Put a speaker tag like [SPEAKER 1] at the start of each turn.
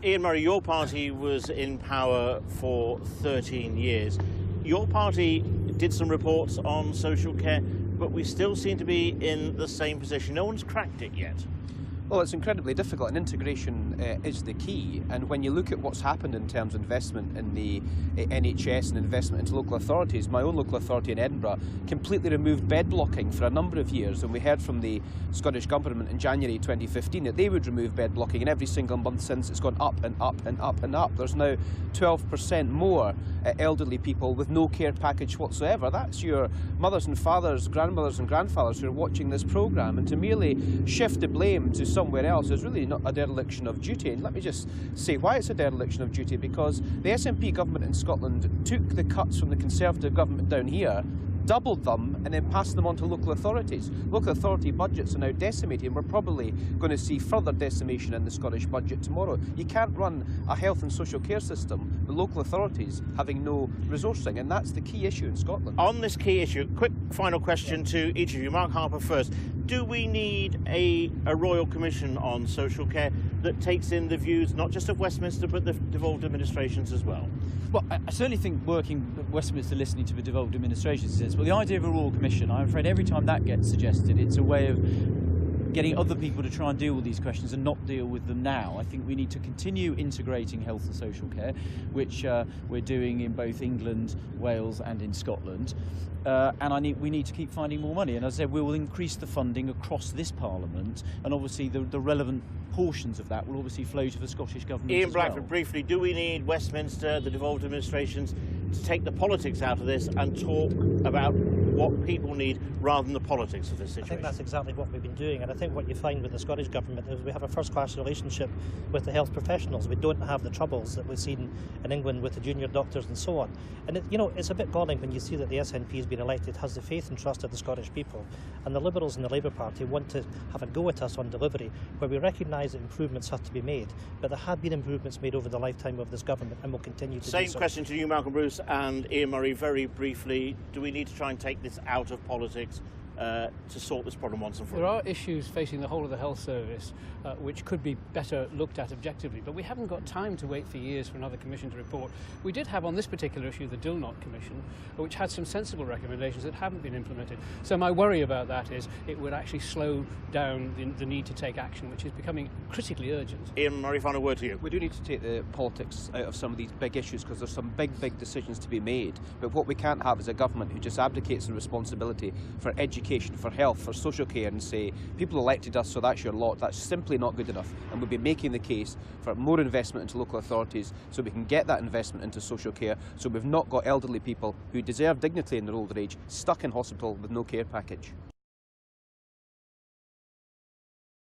[SPEAKER 1] Ian Murray, your party was in power for 13 years. Your party did some reports on social care, but we still seem to be in the same position. No one's cracked it yet.
[SPEAKER 2] Well, it's incredibly difficult, and integration is the key. And when you look at what's happened in terms of investment in the NHS and investment into local authorities, my own local authority in Edinburgh completely removed bed blocking for a number of years, and we heard from the Scottish Government in January 2015 that they would remove bed blocking, and every single month since it's gone up and up and up and up. There's now 12% more elderly people with no care package whatsoever. That's your mothers and fathers, grandmothers and grandfathers who are watching this programme, and to merely shift the blame to somewhere else is really not a dereliction of duty. And let me just say why it's a dereliction of duty, because the SNP government in Scotland took the cuts from the Conservative government down here, doubled them, and then passed them on to local authorities. Local authority budgets are now decimated, and we're probably going to see further decimation in the Scottish budget tomorrow. You can't run a health and social care system with local authorities having no resourcing, and that's the key issue in Scotland.
[SPEAKER 1] On this key issue, quick final question to each of you. Mark Harper first. Do we need a royal commission on social care that takes in the views not just of Westminster but the devolved administrations as well?
[SPEAKER 3] Well, I certainly think working at Westminster, listening to the devolved administrations says, well, the idea of a royal commission, I'm afraid every time that gets suggested, it's a way of getting other people to try and deal with these questions and not deal with them now. I think we need to continue integrating health and social care, which we're doing in both England, Wales and in Scotland. And we need to keep finding more money. And as I said, we will increase the funding across this Parliament, and obviously the relevant portions of that will obviously flow to the Scottish Government
[SPEAKER 1] Ian
[SPEAKER 3] as
[SPEAKER 1] Blackford,
[SPEAKER 3] well.
[SPEAKER 1] briefly, do we need Westminster, the devolved administrations, to take the politics out of this and talk about what people need rather than the politics of this situation?
[SPEAKER 4] I think that's exactly what we've been doing, and I think what you find with the Scottish Government is we have a first-class relationship with the health professionals. We don't have the troubles that we've seen in England with the junior doctors and so on. And it's a bit galling when you see that the SNP has been elected, has the faith and trust of the Scottish people, and the Liberals and the Labour Party want to have a go at us on delivery, where we recognise that improvements have to be made, but there have been improvements made over the lifetime of this government and will continue to do so.
[SPEAKER 1] Same question to you, Malcolm Bruce and Ian Murray, very briefly. Do we need to try and take this out of politics to sort this problem once and for all?
[SPEAKER 5] There are issues facing the whole of the health service which could be better looked at objectively, but we haven't got time to wait for years for another commission to report. We did have on this particular issue the Dilnot Commission, which had some sensible recommendations that haven't been implemented. So my worry about that is it would actually slow down the need to take action, which is becoming critically urgent.
[SPEAKER 1] Ian Murray, final word to you.
[SPEAKER 2] We do need to take the politics out of some of these big issues, because there's some big decisions to be made. But what we can't have is a government who just abdicates the responsibility for education, for health, for social care, and say, people elected us, so that's your lot. That's simply not good enough. And we'll be making the case for more investment into local authorities so we can get that investment into social care, so we've not got elderly people who deserve dignity in their older age stuck in hospital with no care package.